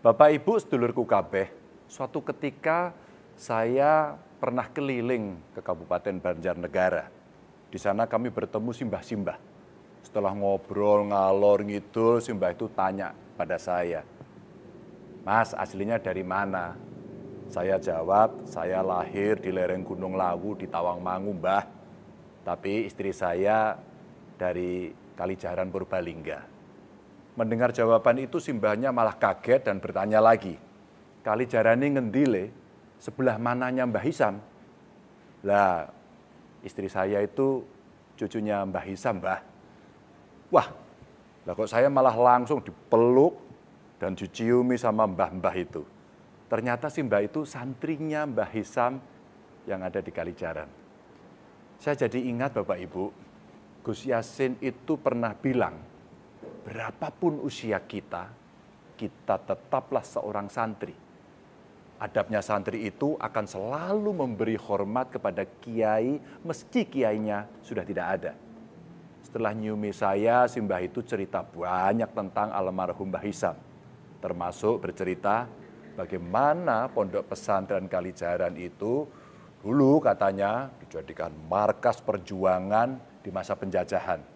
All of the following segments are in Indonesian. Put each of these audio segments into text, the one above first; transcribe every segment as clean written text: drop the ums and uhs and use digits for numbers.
Bapak Ibu sedulurku kabeh, suatu ketika saya pernah keliling ke Kabupaten Banjarnegara. Di sana kami bertemu simbah-simbah. Setelah ngobrol ngalor ngidul, simbah itu tanya pada saya, "Mas, aslinya dari mana?" Saya jawab, "Saya lahir di lereng Gunung Lawu di Tawangmangu, Mbah. Tapi istri saya dari Kalijaran Purbalingga." Mendengar jawaban itu simbahnya malah kaget dan bertanya lagi, "Kalijaran ini ngendile, sebelah mananya Mbah Hisam?" Lah, istri saya itu cucunya Mbah Hisam, Mbah. Wah, lah kok saya malah langsung dipeluk dan diciumi sama mbah-mbah itu. Ternyata si mbah itu santrinya Mbah Hisam yang ada di Kalijaran. Saya jadi ingat Bapak Ibu, Gus Yasin itu pernah bilang, berapapun usia kita, kita tetaplah seorang santri. Adabnya santri itu akan selalu memberi hormat kepada kiai meski kiainya sudah tidak ada. Setelah nyumi saya, si mbah itu cerita banyak tentang almarhum Mbah Hisam. Termasuk bercerita bagaimana pondok pesantren Kalijaran itu dulu katanya dijadikan markas perjuangan di masa penjajahan.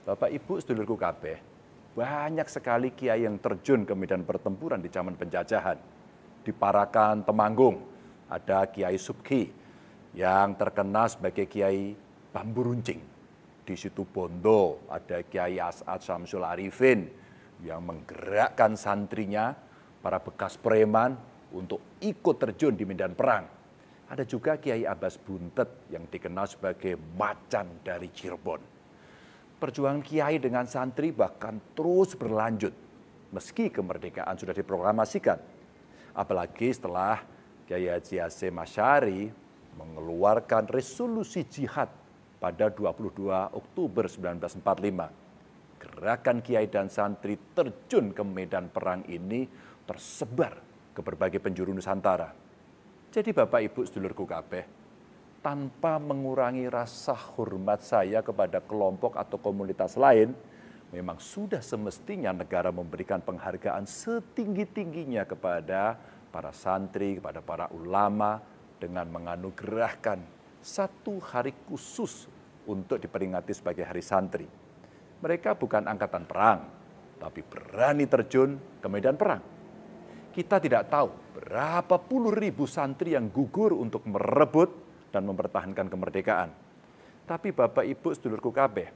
Bapak Ibu sedulurku kabeh, banyak sekali kiai yang terjun ke medan pertempuran di zaman penjajahan. Di Parakan Temanggung ada Kiai Subki yang terkenal sebagai Kiai Bambu Runcing. Di situ Bondo ada Kiai As'ad Syamsul Arifin yang menggerakkan santrinya, para bekas preman untuk ikut terjun di medan perang. Ada juga Kiai Abbas Buntet yang dikenal sebagai macan dari Cirebon. Perjuangan kiai dengan santri bahkan terus berlanjut meski kemerdekaan sudah diproklamasikan. Apalagi setelah Kiai Haji Hasyim Asy'ari mengeluarkan resolusi jihad pada 22 Oktober 1945. Gerakan kiai dan santri terjun ke medan perang ini tersebar ke berbagai penjuru Nusantara. Jadi Bapak Ibu sedulurku kabeh, tanpa mengurangi rasa hormat saya kepada kelompok atau komunitas lain, memang sudah semestinya negara memberikan penghargaan setinggi-tingginya kepada para santri, kepada para ulama, dengan menganugerahkan satu hari khusus untuk diperingati sebagai Hari Santri. Mereka bukan angkatan perang, tapi berani terjun ke medan perang. Kita tidak tahu berapa puluh ribu santri yang gugur untuk merebut dan mempertahankan kemerdekaan. Tapi Bapak Ibu sedulurku kabeh,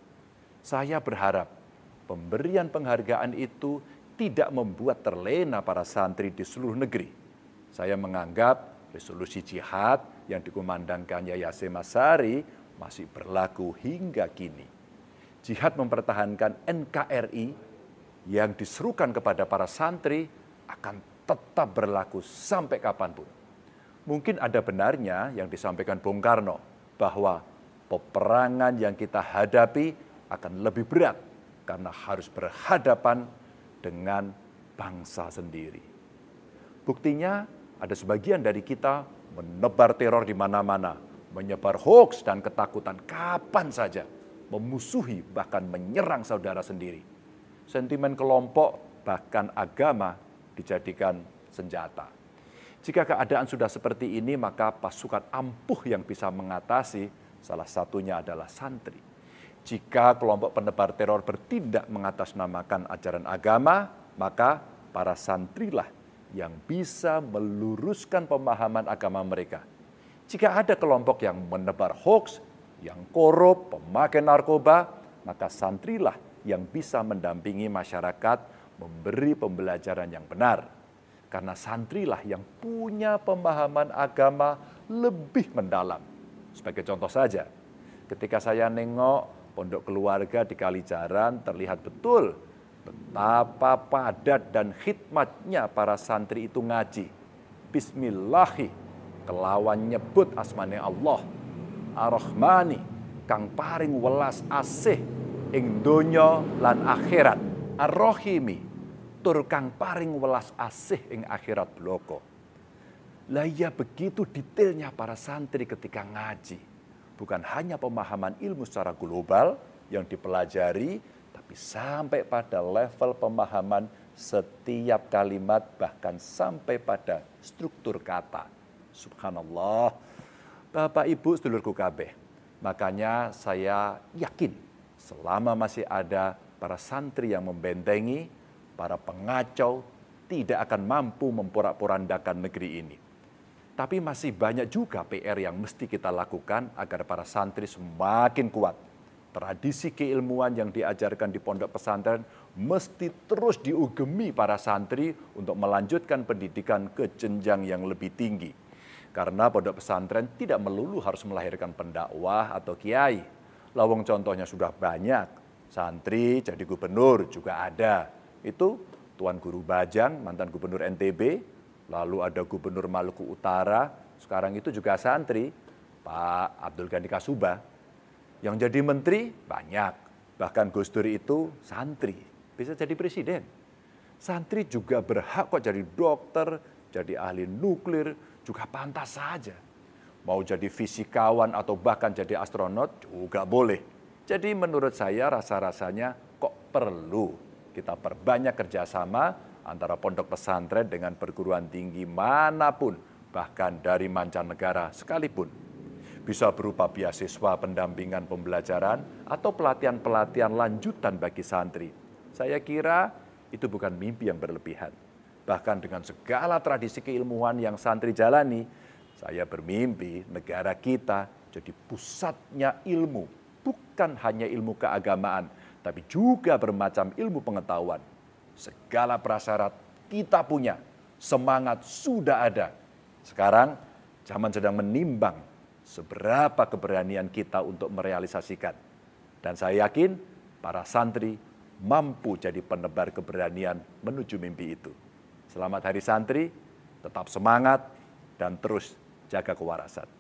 saya berharap pemberian penghargaan itu tidak membuat terlena para santri di seluruh negeri. Saya menganggap resolusi jihad yang dikumandangkan Kiai Hasyim Asy'ari masih berlaku hingga kini. Jihad mempertahankan NKRI yang diserukan kepada para santri akan tetap berlaku sampai kapanpun. Mungkin ada benarnya yang disampaikan Bung Karno bahwa peperangan yang kita hadapi akan lebih berat karena harus berhadapan dengan bangsa sendiri. Buktinya ada sebagian dari kita menebar teror di mana-mana, menyebar hoaks dan ketakutan kapan saja, memusuhi bahkan menyerang saudara sendiri. Sentimen kelompok bahkan agama dijadikan senjata. Jika keadaan sudah seperti ini, maka pasukan ampuh yang bisa mengatasi salah satunya adalah santri. Jika kelompok penebar teror bertindak mengatasnamakan ajaran agama, maka para santrilah yang bisa meluruskan pemahaman agama mereka. Jika ada kelompok yang menebar hoaks, yang korup, pemakai narkoba, maka santrilah yang bisa mendampingi masyarakat memberi pembelajaran yang benar. Karena santrilah yang punya pemahaman agama lebih mendalam. Sebagai contoh saja, ketika saya nengok pondok keluarga di Kalijaran, terlihat betul betapa padat dan khidmatnya para santri itu ngaji. Bismillahi, kelawan nyebut asmane Allah. Ar-Rahmani, kang paring welas asih ing donya lan akhirat. Ar-Rahimi, tur kang paring welas asih ing akhirat bloko. Lah ya begitu detailnya para santri ketika ngaji. Bukan hanya pemahaman ilmu secara global yang dipelajari, tapi sampai pada level pemahaman setiap kalimat bahkan sampai pada struktur kata. Subhanallah. Bapak Ibu sedulurku kabeh. Makanya saya yakin selama masih ada para santri yang membentengi, para pengacau tidak akan mampu memporak-porandakan negeri ini. Tapi masih banyak juga PR yang mesti kita lakukan agar para santri semakin kuat. Tradisi keilmuan yang diajarkan di pondok pesantren mesti terus diugemi para santri untuk melanjutkan pendidikan ke jenjang yang lebih tinggi. Karena pondok pesantren tidak melulu harus melahirkan pendakwah atau kiai. Lawang contohnya sudah banyak. Santri jadi gubernur juga ada. Itu Tuan Guru Bajang, mantan gubernur NTB, lalu ada gubernur Maluku Utara, sekarang itu juga santri, Pak Abdul Ghani Kasubah. Yang jadi menteri banyak, bahkan Gus Dur itu santri, bisa jadi presiden. Santri juga berhak kok jadi dokter, jadi ahli nuklir, juga pantas saja. Mau jadi fisikawan atau bahkan jadi astronot juga boleh. Jadi menurut saya rasa-rasanya kok perlu kita perbanyak kerjasama antara pondok pesantren dengan perguruan tinggi manapun, bahkan dari mancanegara sekalipun. Bisa berupa beasiswa pendampingan pembelajaran atau pelatihan-pelatihan lanjutan bagi santri. Saya kira itu bukan mimpi yang berlebihan. Bahkan dengan segala tradisi keilmuan yang santri jalani, saya bermimpi negara kita jadi pusatnya ilmu. Bukan hanya ilmu keagamaan, tapi juga bermacam ilmu pengetahuan. Segala prasyarat kita punya, semangat sudah ada. Sekarang zaman sedang menimbang seberapa keberanian kita untuk merealisasikan. Dan saya yakin para santri mampu jadi penebar keberanian menuju mimpi itu. Selamat Hari Santri, tetap semangat dan terus jaga kewarasan.